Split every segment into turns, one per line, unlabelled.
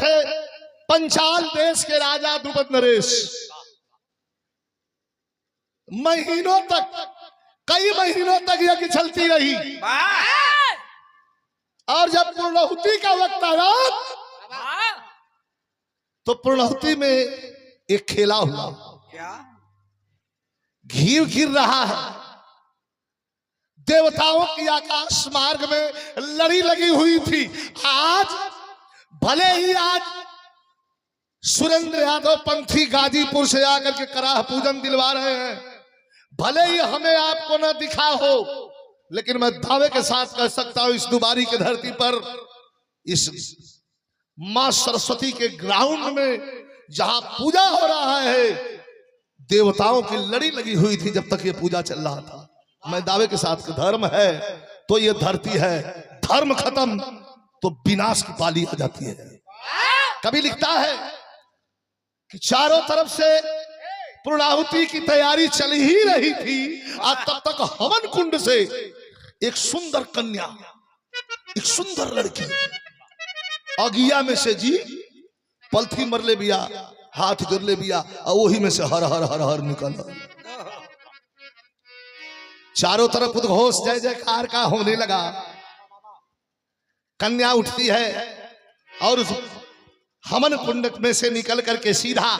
थे पंचाल देश के राजा द्रुपद नरेश। महीनों तक, कई महीनों तक यज्ञ चलती रही और जब पूर्णाहुति का वक्त आया तो पूर्णाहुति में एक खेला हुआ।
क्या?
घी गिर रहा है, देवताओं की आकाश मार्ग में लड़ी लगी हुई थी। आज भले ही आज सुरेंद्र यादव पंथी गाजीपुर से आकर के कराह पूजन दिलवा रहे हैं, भले ही हमें आपको न दिखा हो, लेकिन मैं दावे के साथ कह सकता हूं इस दुबारी की धरती पर, इस मां सरस्वती के ग्राउंड में जहां पूजा हो रहा है, देवताओं की लड़ी लगी हुई थी जब तक ये पूजा चल रहा था। मैं दावे के साथ धर्म है तो ये धरती है, धर्म खत्म तो विनाश की पाली आ जाती है। कभी लिखता है कि चारों तरफ से पूर्णाहुति की तैयारी चल ही रही थी और तब तक हवन कुंड से एक सुंदर कन्या, एक सुंदर लड़की अगिया में से जी पलथी मर ले बिया, हाथ जोड़ ले बिया और वही में से हर हर हर हर निकल। चारों तरफ उद्घोष जय जयकार का होने लगा। कन्या उठती है और उस हवन कुंड में से निकल करके सीधा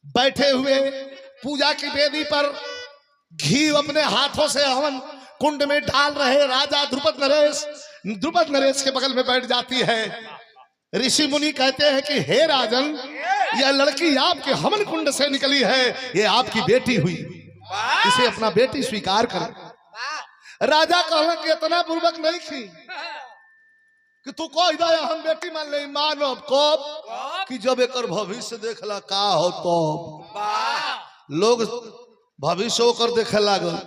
बैठे हुए पूजा की वेदी पर घी अपने हाथों से हवन कुंड में डाल रहे राजा द्रुपद नरेश के बगल में बैठ जाती है। ऋषि मुनि कहते हैं कि हे राजन, यह लड़की आपके हवन कुंड से निकली है, ये आपकी बेटी हुई, इसे अपना बेटी स्वीकार कर। राजा कहला कि इतना पूर्वक नहीं थी कि तू कह दे हम बेटी मान ले, मानव कब कि जब एक भविष्य देखला का हो तो लोग भविष्य होकर देखे लागल।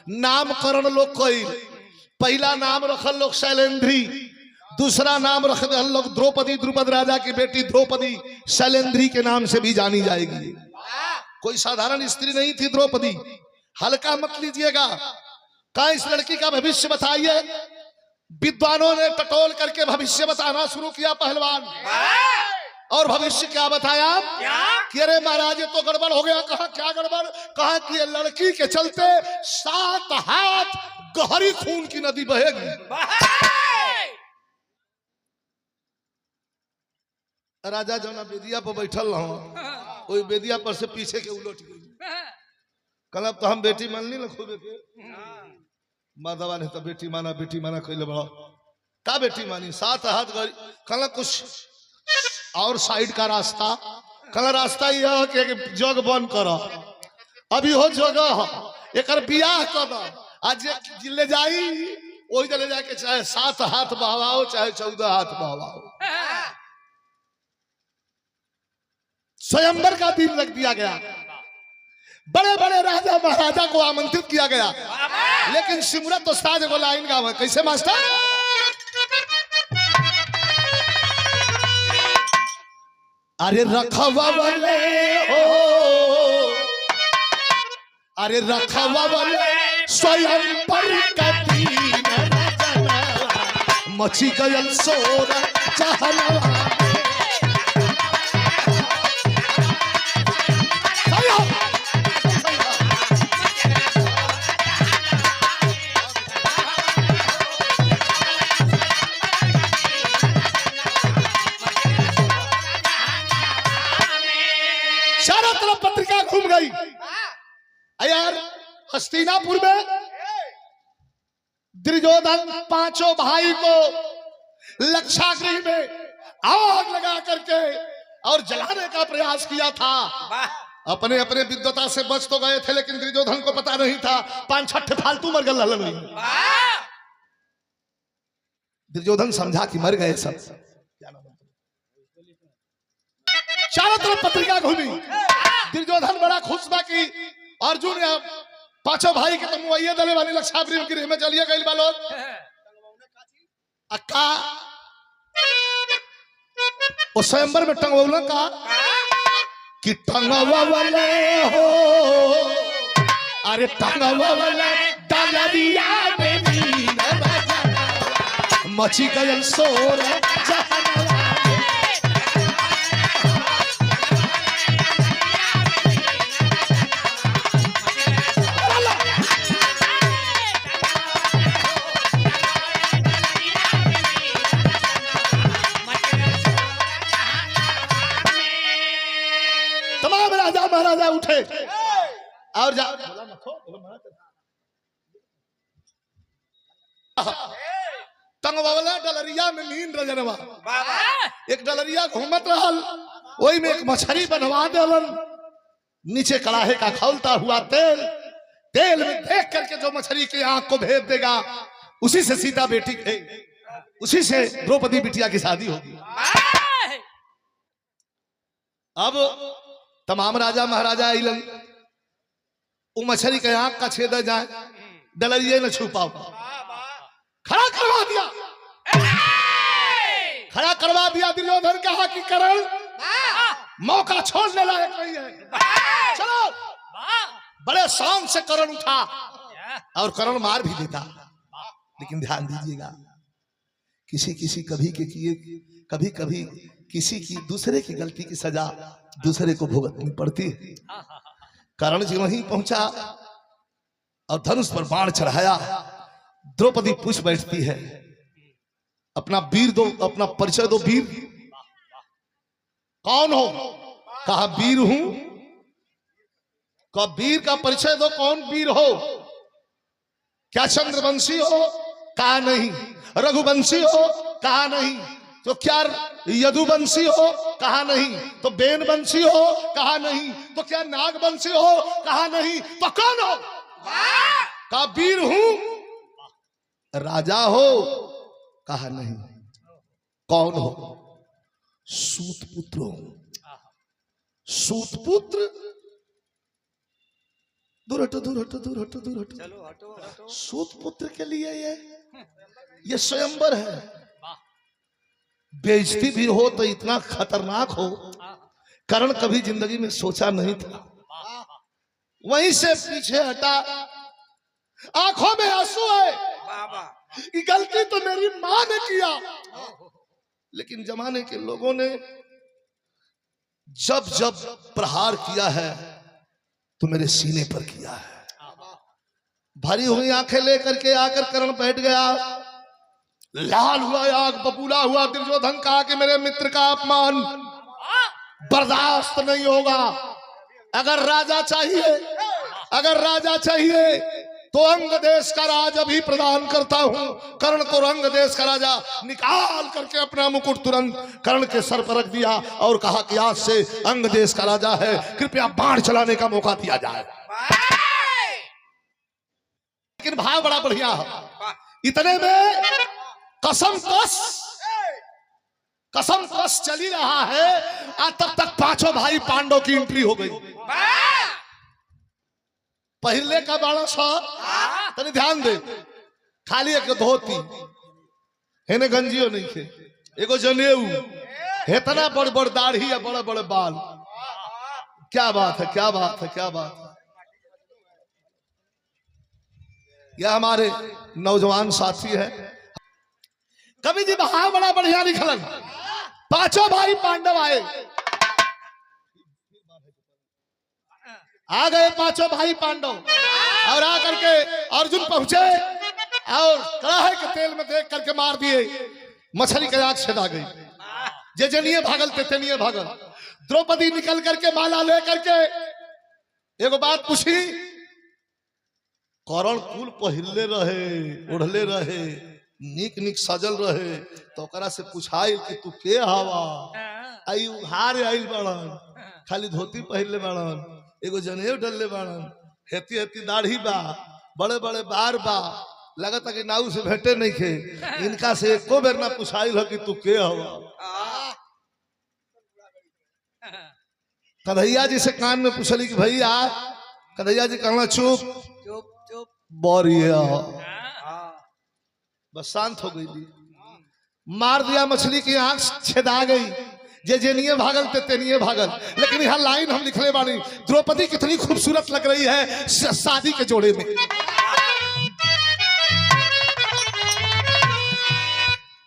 नामकरण लोग कई, पहला नाम रखल लोग शैलेंद्री, दूसरा नाम रख दे लोग द्रौपदी, द्रुपद राजा की बेटी द्रौपदी शैलेंद्री के नाम से भी जानी जाएगी। कोई साधारण स्त्री नहीं थी द्रौपदी, हल्का मत लीजिएगा। कहा इस लड़की का भविष्य बताइए। विद्वानों ने टटोल करके भविष्य बताना शुरू किया पहलवान, और भविष्य क्या बताया कि अरे महाराज ये तो गड़बड़ हो गया। कहा क्या गड़बड़? कहा कि ये लड़की के चलते 7 हाथ गहरी खून की नदी बहेगी। राजा जौना बेदिया पर बैठल रहो, वही बेदिया पर से पीछे के उलट गई। कल तो हम बेटी मान ली ना खूबे के, माधवा ने तो बेटी माना कहले बड़ा का बेटी मानी, 7 हाथ गहरी। कल कुछ और साइड का रास्ता, कल रास्ता यह कि जग बंद करो, अभी हो जगह एक बियाह कर, आज ले जाई वही चले जाके, चाहे 7 हाथ बहवाओ चाहे 14 हाथ बहवाओ। स्वयंवर का दिन रख दिया गया, बड़े बड़े राजा महाराजा को आमंत्रित किया गया, लेकिन सिमरत तो साज को लाइन गावे। कैसे मास्टर? अरे रखवा वाले हो, अरे रखवा वाले स्वयंवर का दिन मची गयल सोर जहनवा। चारों तरफ पत्रिका घूम गई यार। हस्तिनापुर में दुर्योधन 5 भाई को लक्षागृह में आग लगा करके और जलाने का प्रयास किया था। अपने अपने विद्वता से बच तो गए थे, लेकिन दुर्योधन को पता नहीं था 5-6 फालतू मर गए। दुर्योधन समझा कि मर गए सब। चारों तरफ पत्रिका घूमी, दुर्योधन बड़ा खुश था कि अर्जुन या 5 भाई के तुम वही दले वाली लक्षागृह गृह में चलिए गए बा लोग। अक्का वो स्वयंवर में टंगवला का कि टंगवा वाले हो, अरे टंगवा वाले डालिया बेबी मची गयल सोर जहनवा। महाराजा उठे और तंगवाला डलरिया में नींद रजनवा एक डलरिया घूमत रहल, वही में एक मछली बनवा देलन, नीचे कड़ाहे का खौलता हुआ तेल, तेल में देख करके जो मछली की आंख को भेद देगा उसी से सीता बेटी उसी से द्रौपदी बिटिया की शादी होगी। अब तमाम राजा महाराजा आइलन, वो मछली के आंख का छेद जाए, डलरिये न छुपाओ, खड़ा करवा दिया, खड़ा करवा दिया। दुर्योधन कहा कि करण मौका छोड़ने लायक नहीं है, चलो। बड़े शान से करण उठा और करण मार भी देता, लेकिन ध्यान दीजिएगा किसी किसी कभी के किए कभी कभी किसी की दूसरे की गलती की सजा दूसरे को भुगतनी पड़ती है। करण जी वहीं पहुंचा और धनुष पर बाण चढ़ाया, द्रौपदी पूछ बैठती है, अपना वीर दो, अपना परिचय दो, वीर कौन हो? कहा वीर हूं। कहा वीर का परिचय दो, कौन वीर हो? क्या चंद्रवंशी हो? कहा नहीं। रघुवंशी हो? कहा नहीं। तो क्या यदुवंशी हो? कहा नहीं। तो बेनवंशी हो? कहा नहीं। तो क्या नागवंशी हो? कहा नहीं। तो कौन हो? कहा वीर हूं। राजा हो? कहा नहीं। कौन हो? सूत पुत्र हो। सूत पुत्र? दूर हटो, दूर हटो, दूर हटो, दूर हटो, चलो हटो। सूत पुत्र के लिए ये स्वयंवर है। बेइज्जती भी हो तो इतना खतरनाक हो, करण कभी जिंदगी में सोचा नहीं था। वहीं से पीछे हटा, आंखों में आंसू है, ये गलती तो मेरी मां ने किया, लेकिन जमाने के लोगों ने जब जब प्रहार किया है तो मेरे सीने पर किया है। भरी हुई आंखें लेकर के आकर करण बैठ गया, लाल हुआ आग बबूला हुआ। दुर्योधन कहा कि मेरे मित्र का अपमान बर्दाश्त नहीं होगा। अगर राजा चाहिए तो अंग देश का राज अभी प्रदान करता हूं। कर्ण को अंग देश का राजा निकाल करके अपना मुकुट तुरंत कर्ण के सर पर रख दिया और कहा कि आज से अंग देश का राजा है, कृपया बाण चलाने का मौका दिया जाए। लेकिन भाव बड़ा बढ़िया है। इतने में कसम कस चली रहा है, आज तब तक पांचों भाई पांडव की एंट्री हो गई। पहले का बाड़ा सा तनी ध्यान दे, खाली एक धोती हेने गंजियो नहीं थे, एगो जनेऊ, इतना बड़ बड़ दाढ़ी या बड़े बड़े बाल। क्या बात है, क्या बात है, क्या बात है। यह हमारे नौजवान साथी है। कवि जी बहा बड़ा बढ़िया निकलन। पांचों भाई पांडव आए, आ गए पांचों भाई पांडव, और आकर के अर्जुन पहुंचे और कड़ाहे के तेल में देख करके मार दिए। मछली के आंख छेदा गई। जे जनिए भागल तेतनिए भागल। द्रौपदी निकल करके माला ले करके एगो बात पूछी, करण कुल पहिरले रहे, ओढ़ले रहे, निक निक सजल रहे, तो ओकरा से पूछाई कि तू के हवा? आई उघार आइल बाड़न, खाली धोती पहिरले बाड़न, एगो जनेऊ डलले बाड़न, हेती हेती दाढ़ी बा, बड़े बड़े बार बा, लगता कि नाऊ से भेटे नहीं खे। इनका से एको बेर ना पूछाइल हो कि तू के हवा। कन्हैया जी से कान में पूछली कि भैया, कन्हैया जी कहना चुप चुप चुप, बोरिया, बस शांत हो गई। मार दिया, मछली की आंख छेदा गई। जे जेनिए भागल तेनिए भागल। लेकिन यह लाइन हम लिखने वाली, द्रौपदी कितनी खूबसूरत लग रही है शादी के जोड़े में।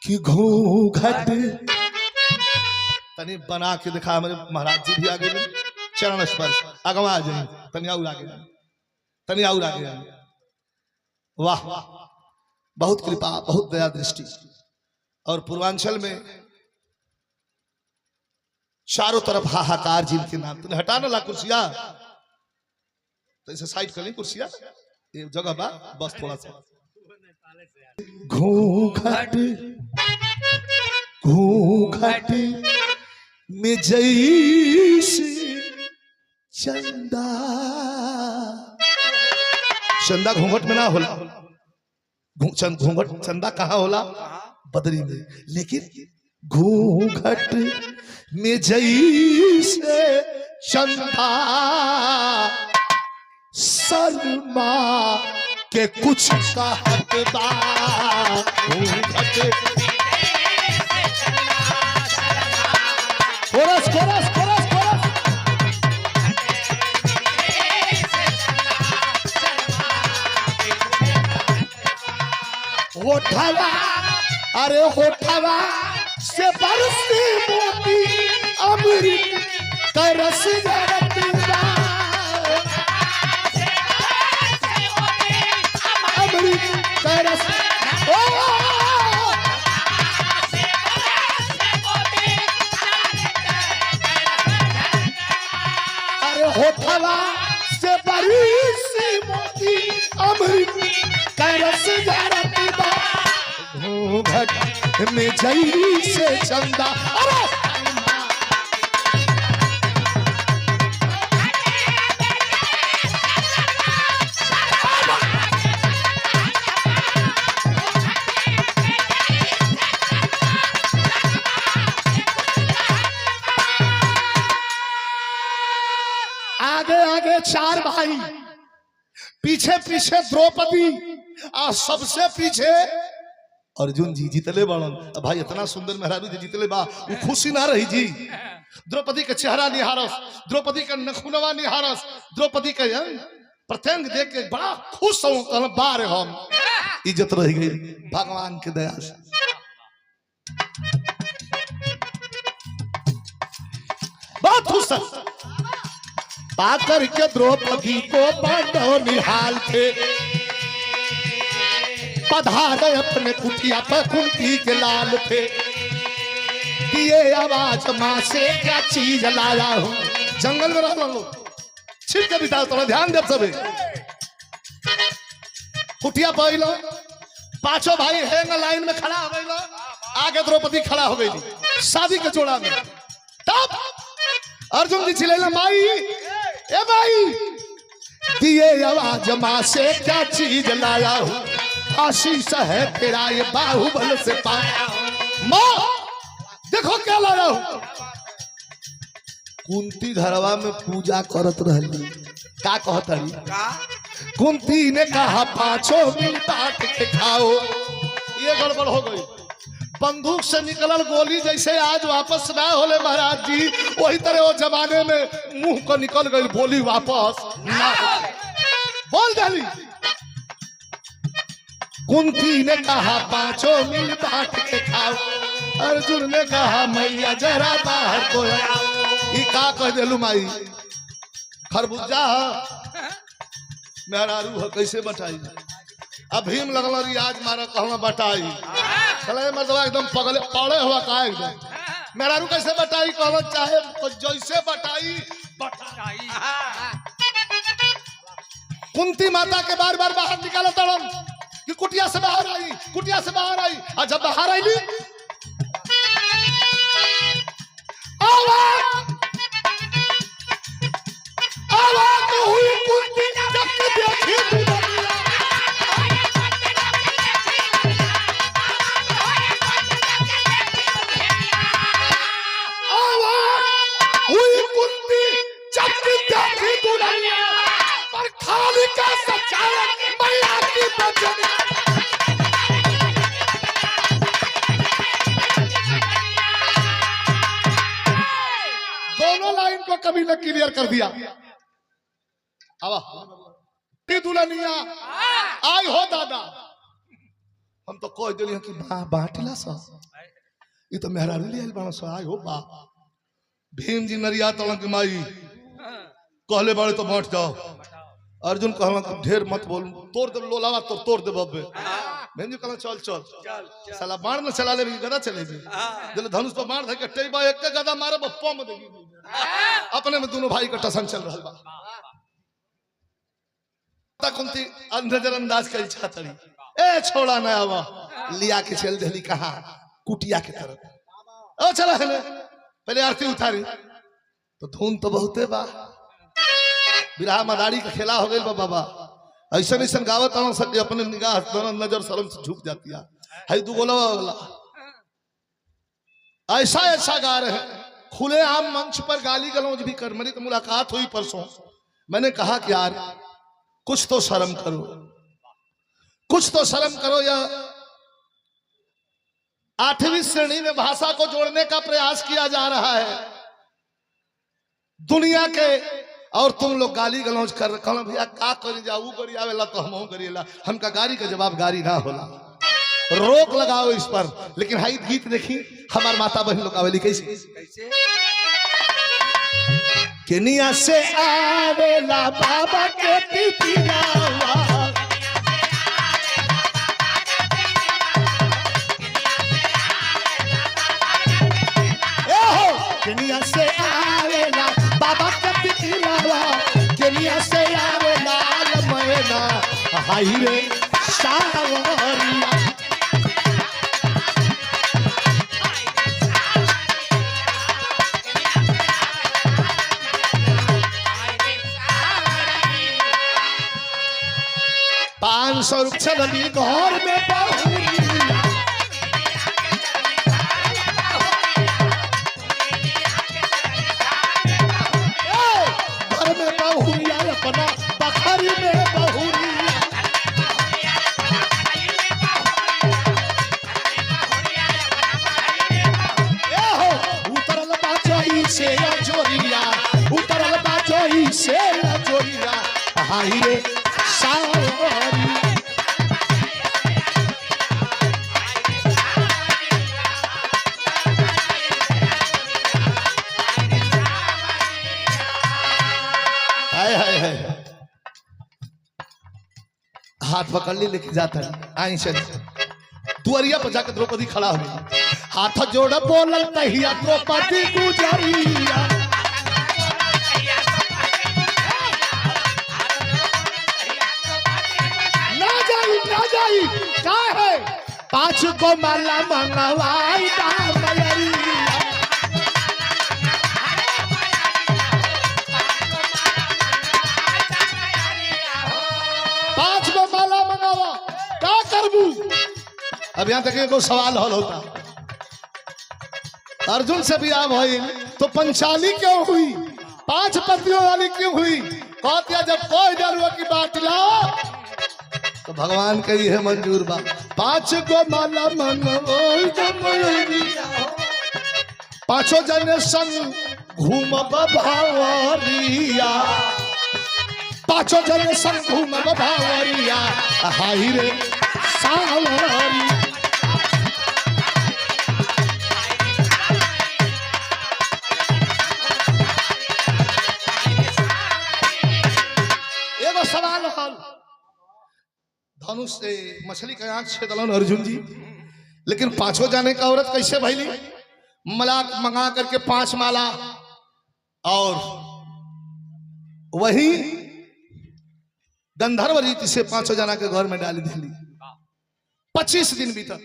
कि घूंघट तनी बना के दिखा, मेरे महाराज जी भी आ गए, चरण स्पर्श अगवा जाए, तनिया उड़ा गया, तनिया उड़ा गया। वाह, बहुत कृपा, बहुत दया दृष्टि। और पूर्वांचल में चारों तरफ हाहाकार जिनके नाम। तुमने हटाना ला कुर्सिया, तो इसे साइड कर ली कुर्सिया, ये जगह बा बस थोड़ा सा। घूंघट घूंघट में जैसे चंदा, चंदा घूंघट में ना होला, घूंघट चंदा कहाँ होला? बदरी में। लेकिन घूंघट में जैसे चंदा शर्मा के कुछ कहत बा। घूंघट कोरस कोरस कोरस कोरस। होठवा अरे होठवा से बरसे मोती अमृत का रस जरता, अमृत का रस। अरे होठवा से बरसे मोती अमृत का रस जरता, घूंघट में जैसे चंदा। अरे आगे आगे चार भाई, पीछे पीछे द्रौपदी और सबसे पीछे अर्जुन जी जीतले बाड़न। भाई इतना सुंदर मेहरारू जी जीतले बा, वो खुशी ना रही जी। द्रौपदी का चेहरा निहारस, द्रौपदी का नखुनवा निहारस, द्रौपदी का प्रत्यंग देख के बड़ा खुश हूं। बार हम इज्जत रह गई भगवान के दया से। बहुत खुश पाकर के द्रौपदी को पांडव निहाल थे, पधारे अपने कुटिया पर कुंती के लाल थे। दिए आवाज माँ से क्या चीज लाया हूँ। जंगल में रह लो छिप के बिता, थोड़ा ध्यान दे सबे। कुटिया पर लो, पांचों भाई हैंग लाइन में खड़ा हो गई, आगे द्रौपदी खड़ा हो गई शादी के जोड़ा में। तब अर्जुन जी चिल्लाए माई, ए माई, दिए आवाज माँ से क्या चीज लाया हूँ, आशीष है तेरा ये बाहुबल से पाया। माँ देखो क्या लाया हूँ। कुंती घरवा में पूजा करत रहली, का कहत रही? कुंती ने कहा पांचों मिल बांट के खाओ। ये गड़बड़ हो गई। बंदूक से निकलल गोली जैसे आज वापस ना होले महाराज जी, वही तरह वो जमाने में मुंह को निकल गई बोली वापस ना बोल डाली। कुंती ने कहा पांचों मिल बांट के खाओ। अर्जुन ने कहा मैया जरा बाहर को आओ। ई का कह देलू माई, खरबूजा मेहरारू है कैसे बटाई। अब भीम लगल रियाज मारा कहना बटाई, चले मर्दवा एकदम पगले पड़े हुआ का एकदम। मेहरारू कैसे बटाई कहना चाहे तो जैसे बटाई बटाई। कुंती माता के बार बार बाहर निकाला तड़न कि कुटिया से बाहर आई, कुटिया से बाहर आई। और जब बाहर आई आवाज तो हुई कुंती जब देखी पर खाली का सच्चाई मैया की बचन। दोनों लाइन को कभी न क्लियर कर दिया। दुल्हनिया आई हो दादा, हम तो कह दिली कि बाटिला सा ये तो मेहरारू ले आइल सा आई हो बा। भीम जी नरिया तलन की माई कहले बाड़े तो बांट जाओ। अर्जुन कहला ढेर मत बोल, तोड़ दे लोलावा तो तोड़ दे बब्बे। मैं कहला चल चल साला बाण न चला ले गदा चले जे जले धनुष पर बाण धके टेबा एक के गदा मारे बप्पा में देगी अपने में दोनों भाई का टसन चल रहल बा ता कुंती नजरअंदाज कर चाहतड़ी ए छोड़ा ना आवा लिया के चल देली कहां कुटिया के तरफ ओ चला है पहले आरती उतारी तो धुन तो बहुते बा बिरहा मदारी का खेला हो गइल बा बाबा ऐसा ऐसा गावत आना सब अपने निगाह नजर शर्म से झुक जाती है दू गोला वाला ऐसा ऐसा गा रहे हैं खुले आम मंच पर गाली गलौज भी कर मेरी तो मुलाकात हुई परसों मैंने कहा कि यार कुछ तो शर्म करो कुछ तो शर्म करो या 8वीं श्रेणी में भाषा को जोड़ने का प्रयास किया जा रहा है दुनिया के और तुम लोग गाली गलौज कर रहे भैया का करी जाऊ करी आवेला तो हम करेला हमका गाड़ी का जवाब गाड़ी ना होला रोक लगाओ इस पर लेकिन हाई गीत देखी हमार माता बहन लोग आवेली कैसे केनिया से आवेला बाबा के पिपिलावा केनिया से आवेला बाबा के पिपिलावा केनिया से आवेला मैना हाय रे सावरिया चली घर में घर में बहुरिया अपना बखरी में बहुरी उतरल बाजोई से जोरिया उतरल बाजोई से जोरिया हाय रे सावरिया हाथ पकड़ ली लेके जाता आई चल दुआरिया पर जाकर द्रौपदी खड़ा हो गई हाथ जोड़ बोलल तहिया द्रौपदी गुजरिया ना जाई क्या है 5 को माला मंगवाई दामयरिया 5 को माला मंगावा क्या करबू अब यहाँ तक को सवाल हल होता अर्जुन से भी आप हुई तो पंचाली क्यों हुई 5 पतियों वाली क्यों हुई कहतिया जब कोई डरुआ की बात ला तो भगवान कही है मंजूर बा 5 को माला मंगवाई दामयरिया 5 जने संग घूमब भावरिया 5 जने संग घूमब भावरिया हाय रे सावरी एगो सवाल हल धनुष से मछली का आंख छेदलन अर्जुन जी लेकिन 5 जाने का औरत कैसे भैली मलाक मंगा करके 5 माला और वही गंधर्व रीति से 5 जना के घर में डाली दिली 25 दिन बीता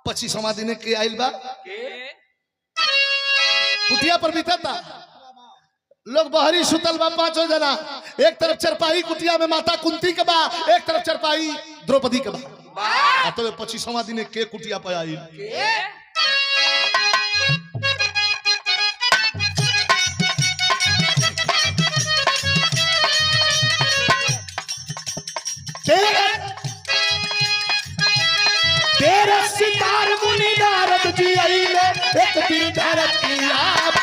25वां दिन के आइल बा कुटिया पर बीता था लोग बहरी सुतल बा 5 जना एक तरफ चरपाई कुटिया में माता कुंती के बा एक तरफ चरपाई द्रौपदी के बा तो 25वां दिन के कुटिया पर आई तेरे सितार मुनि नारद जी आइले एक दिन धरती आप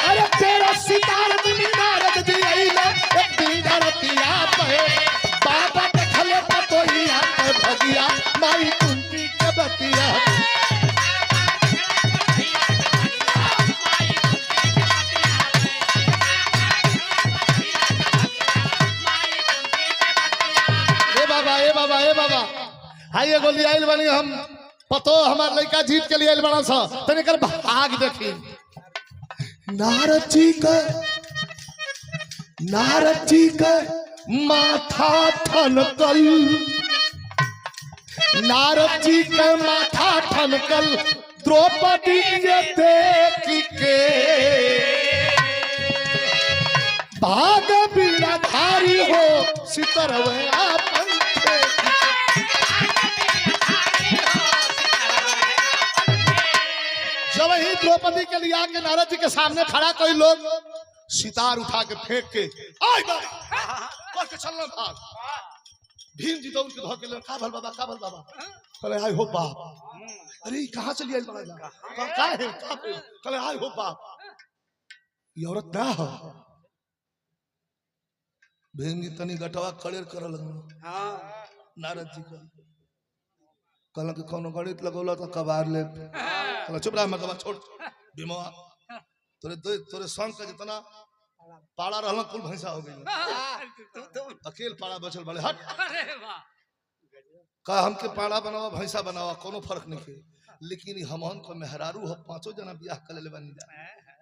अरे तेरा सितार मुनि नारद जी आइले एक दिन धरती आप बाबा देखले पतोहिया भगिया माई कुंती के बतिया हाय एगो लियाइल बनी हम पतो हमार लड़का जीत के लिए बना सा तने कर भाग देखी नारद जी का माथा ठनकल नारद जी का माथा ठनकल द्रौपदी के देख के भाग बीड़ाधारी हो सितरवया पंथे जब ही द्रौपदी के लिए आके नारद जी के सामने खड़ा कोई लोग सितार उठा के फेंक के आय बाबा के चलना भाग भीम जी दौड़ के धोके ले का भल बाबा कहले हाय हो बाप अरे कहां चली आई बड़ा का है कहले हाय हो बाप ये औरत ना हो भीम जी तनी गटवा खड़े कर लगन हां नारद जी का कहला कि कोनो गणित लगौला तो कबार ले कहला चुप रह मैं कबार छोड़ भीमवा तोरे संग का जितना पाड़ा रहल कुल भैंसा हो गई अकेल पाड़ा बचल बड़े हट का हमके पाड़ा बनावा भैंसा बनावा कोनो फर्क नहीं है लेकिन हमन को मेहरारू हो पांचों जना ब्याह कर ले बनी जा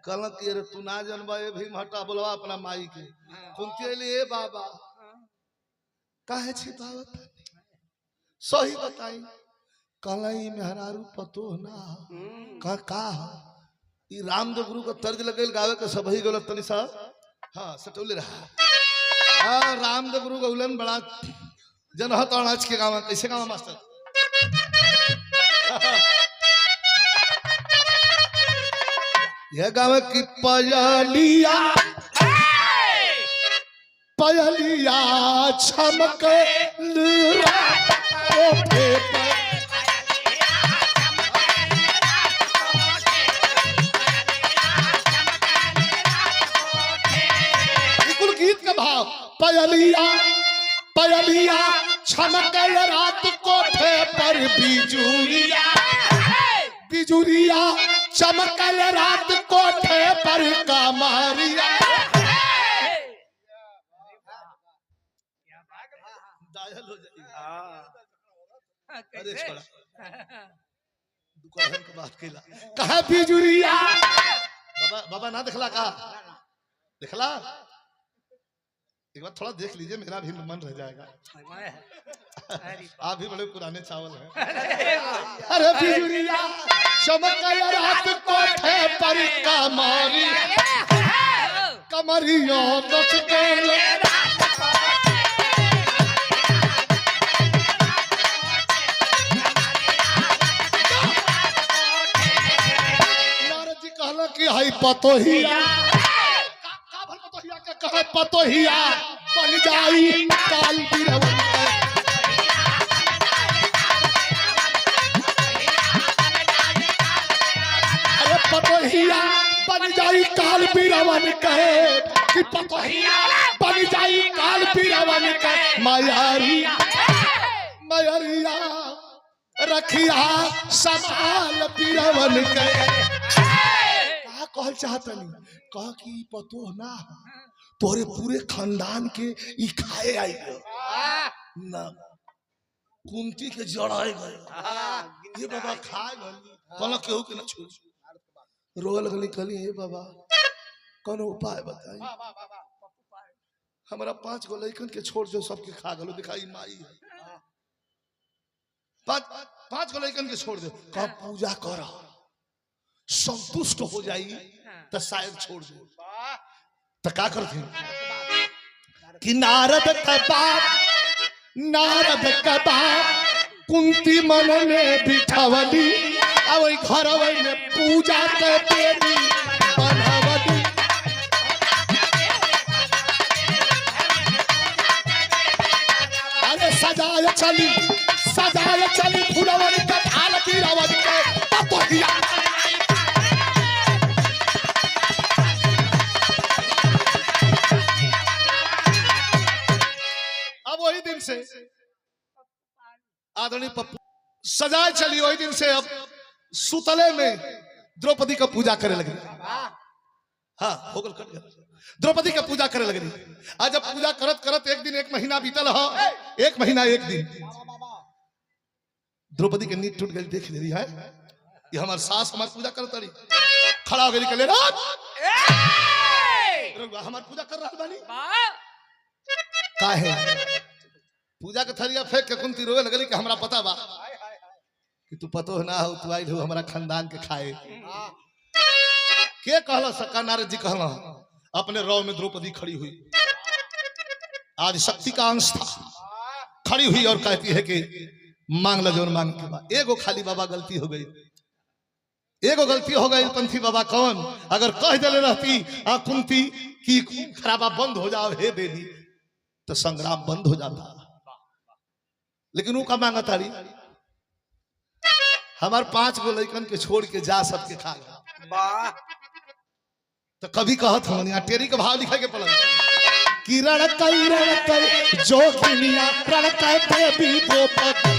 कहला कि अरे तू ना जनबा ए भीम हटा बोलवा अपना माई के कुंती ले ए बाबा काहे छिपावत सही बताई कहला ई मेहरारू पतो ना का ई रामदेव गुरु का तर्ज लगेल गावे के सब ही गलत तनी सा हां सटोले रहा हां रामदेव गुरु गौलन बड़ा जन हत आज के गावा कैसे गावा मास्टर ये गावे की पयलिया छमक ओठे पर पयलिया छमकल रात कोठे पर बिजुरिया चमकल रात कोठे पर कमरिया दायल हो जाएगी अरे छोड़ा दुकान के बात केला कहा बिजुरिया बाबा ना दिखला का दिखला एक बार थोड़ा देख लीजिए मेरा भी मन रह जाएगा आप भी बड़े पुराने चावल हैं अरे बिजुरिया चमकल रात कोठे पर कमरिया नच गए नारद जी कहला कि हाय पतोहिया कहे पतोहिया बन जाई काल बिरवन अरे पतोहिया बन जाई काल बिरवन कहे कि पतोहिया बन जाई काल बिरवन कहे मायारिया रखिया संभाल बिरवन कहे का कहल चाहतनी कह कि पतो ना तोरे पूरे खानदान के ई खाए आई ना कुंती के जड़ाए गए ये बाबा खाए कहला केहू के ना छोड़ रोए लगली कहली हे बाबा कौन उपाय बताई हमारा 5 गो लइकन के छोड़ जो सबके खा गलो दिखाई माई है 5 गो लइकन के छोड़ दे कब पूजा कर संतुष्ट हो जाई तो शायद छोड़ दे तो क्या करते कि नारद का बाप कुंती मन में बिठवली अब घर में पूजा के देवी बनवली अरे सजाए चली फुलवन का थाल पीरावन के पतोहिया वही दिन से आदरणीय पप्पू सजाए चली वही दिन से अब सुतले में द्रौपदी का पूजा करे लगी हाँ होगल कट गया द्रौपदी का पूजा करे लगी आज जब पूजा करत करत एक दिन 1 महीना बीतल हो 1 महीना 1 दिन द्रौपदी के नींद टूट गई, देख ले रही है ये हमार सास हमार पूजा कर तड़ी, खड़ा हो गई कहले हमार पूजा कर रहा बानी का है पूजा के थरिया फेंक के कुंती रोए लगली कि हमरा पता बा कि तू पतो ना हो, तू आइल हो हमारा खानदान के खाए। के कहला सक्का नारद जी कहला अपने रौ में द्रौपदी खड़ी हुई, आज शक्ति का अंश था, खड़ी हुई और कहती है कि मांग लो जोन मांग के बाद। एगो खाली बाबा गलती हो गई, एगो गलती हो गई पंथी बाबा कौन, अगर कह दे रहती कुंती की खराबा बंद हो जाओ हे देवी तो संग्राम बंद हो जाता, लेकिन वो का मांगा तारी हमार 5 गो लड़कन के छोड़ के जा सबके खा गया। तो कभी कहत हम यहाँ टेरी के भाव लिखा के पड़ा कि रणकई जो दुनिया रणकई देवी द्रौपदी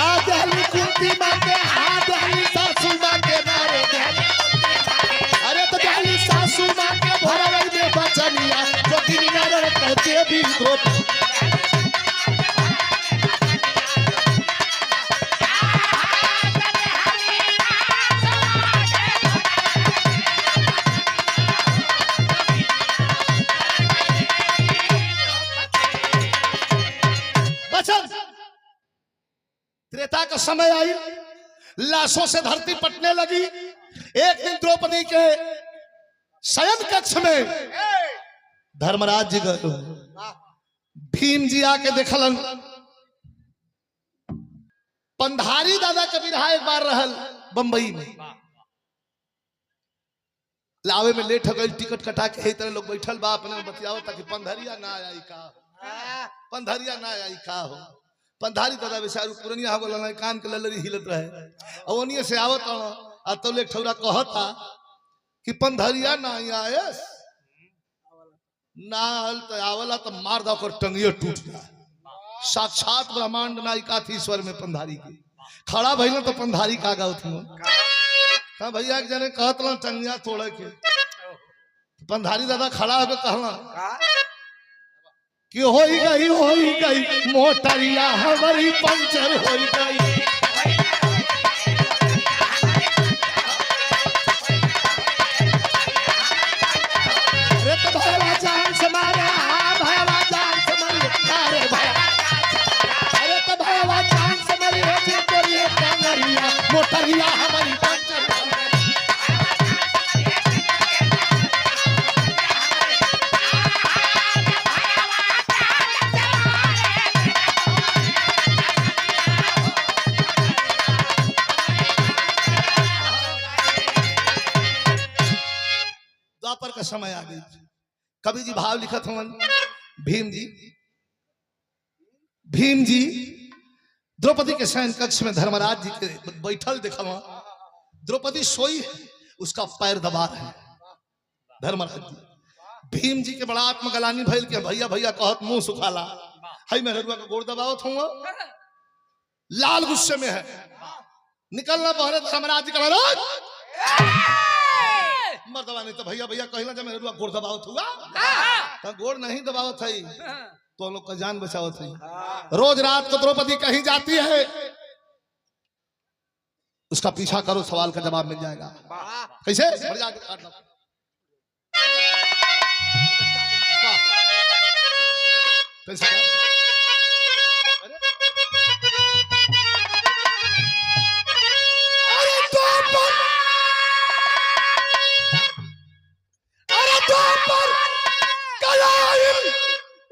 आदली कुंती मां के आदली सासू मां के मारे अरे तो दली सासू मां के भरवई में बचनिया जो दुनिया रणकई देवी द्रौपदी त्रेता का समय आई, लाशों से धरती पटने लगी। एक दिन द्रौपदी के शयन कक्ष में धर्मराज जी गए, भीम जी आके देखलन पंधारी दादा के बिरहा एक बार रहल बंबई में, लावे में लेट हो गई, टिकट कटा के ही तरह लोग बैठल बा अपने बतियावत ताकि पंधरिया ना आई का, पंधरिया ना आई का हो। पंधारी दादा बेचारू पुरनिया हो गल, कान के ललरी हिलत रहे, ओनिए से आवत आ तो ले ठौरा कहता कि पंधरिया ना आयस ना तो आवला तो मार दा कर टंगिया टूट जाए। साक्षात ब्रह्मांड नायिका थी ईश्वर में पंधारी की, खड़ा भइल तो पंधारी का गाँव थी भैया एक जने कहत टंगिया तोड़े के, पंधारी दादा खड़ा होकर कहला कि होई गई मोटरिया हमारी पंचर होई गई। अरे तो भैया जान से मारे, भैया जान से मारे, अरे भैया, अरे तो भैया जान से मारे मोटरिया हमारी पंचर होई गई। द्वापर का समय आ गई, कवि जी भाव लिखत हवन, भीम जी द्रौपदी के शयन कक्ष में धर्मराज जी के बैठल देखा, द्रौपदी सोई है, उसका पैर दबा है धर्मराज जी। भीम जी के बड़ा आत्मगलानी भइल के भैया भैया कहत मुंह सुखाला, हई मेहरुआ का गोड़ दबावत हूँ, लाल गुस्से में है, निकलना बहरे धर्मराज जी का मर्दवा नहीं तो भैया भैया कहला जब मेहरुआ गोड़ दबावत हुआ तो गोड़ नहीं दबावत है तो हम लोग का जान बचावत है। रोज रात को द्रौपदी कहीं जाती है, उसका पीछा करो, सवाल का जवाब मिल जाएगा। कैसे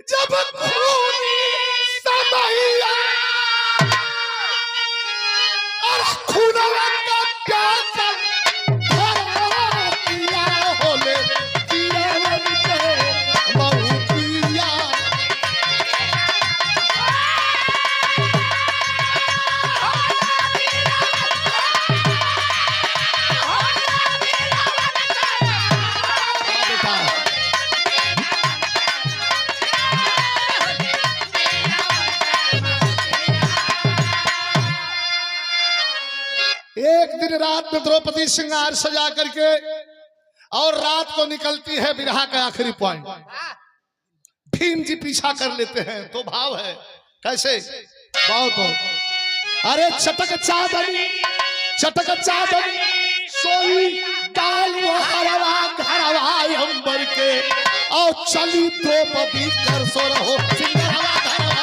जब खूनी समैया और खूनवा का प्यासा किया होले जीवन के बहुतिया। एक दिन रात में द्रौपदी श्रृंगार सजा करके और रात को निकलती है विरह का आखिरी पॉइंट। भीम जी पीछा कर लेते हैं तो भाव है कैसे, बहुत बहुत। अरे चटक चादर सोई डाल वो हरवा घरवा अंबर के, और चली द्रौपदी कर सो रहो सिंगरवा घरवा।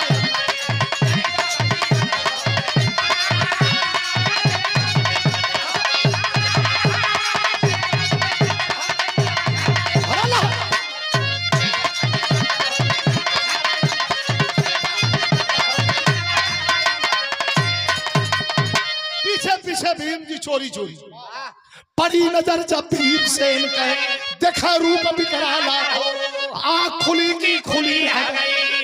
पीछे भीम जी चोरी पड़ी नजर जब भीमसेन का देखा रूप विकराला, आँख खुली की खुली है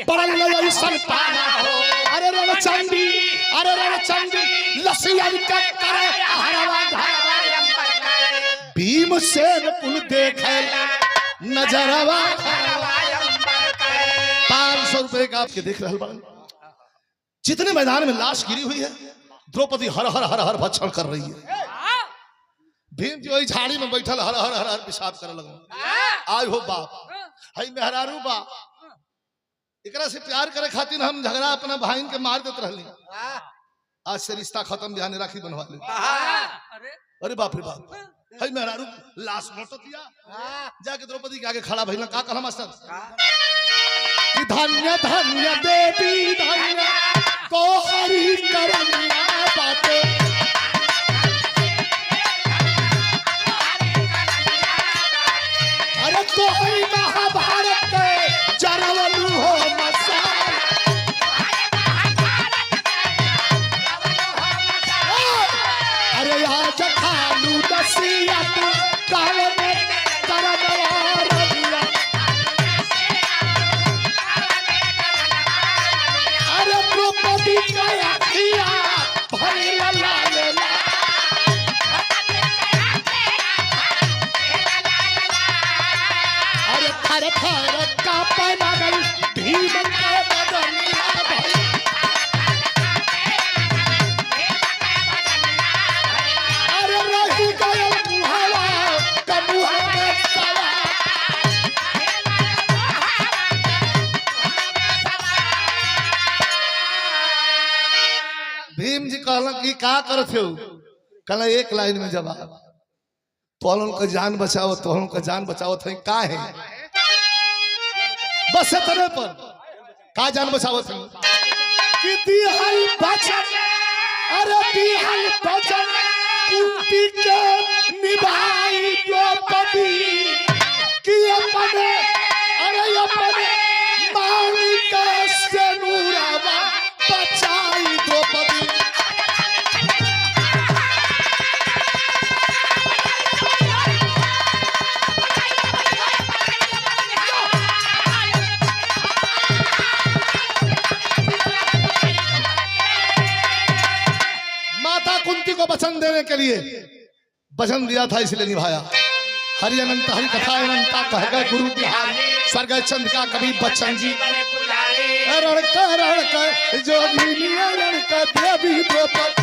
पड़ल ऐसन पाला। अरे रणचंडी लसियन का करे हरवा घरवा, भीमसेन पुल देखे नजरवा 500 रुपए का आपके देख रहे बड़े। जितने मैदान में लाश गिरी हुई है, द्रौपदी हर हर हर हर भक्षण कर रही है। भीम जी वही झाड़ी में बैठल हर हर हर हर पेशाब करे लगा। आज हो बाप हई मेहरारू बाप, एकरा से प्यार करे खातिर हम झगड़ा अपना भाई के मार देते रहली, आज से रिश्ता खत्म, बिहान राखी बनवा ले। अरे बाप रे बाप, हई मेहरारू लाश मोट दिया, जाके द्रौपदी के आगे खड़ा भइल। का कहला मास्टर कि धन्य धन्य देवी धन्य तो हरि करनिया बातें। अरे तो ही महाभारत के जरवलू हो मसाल, अरे आज खालू दसिया तू काल में करनवा रविया। अरे द्रौपदी का अखिया भइल लाल लाल, थर थर कांपे लागल भीम के बदनिया भई। अरे रही गयल मुहावा कमुहा में सवा, भीम जी कहलन कि का करत हो, कहला एक लाइन में जवाब, तोहन का जान बचाओ, तोहन का जान बचाओ थे का है बस इतने पर का जान बचावत है कि दिहल बचन। अरे दिहल बचन कुंती के निभाई द्रौपदी कि अपने, अरे अपने मालिक से नूरावा बचाई द्रौपदी। कुंती को वचन देने के लिए वचन दिया था, इसलिए निभाया। हरि अनंत हरि कथा अनंता कह गए गुरु बिहार, स्वर्ग चंद का कवि बच्चन जी। रण का जोगिनी रण का देवी द्रौपदी।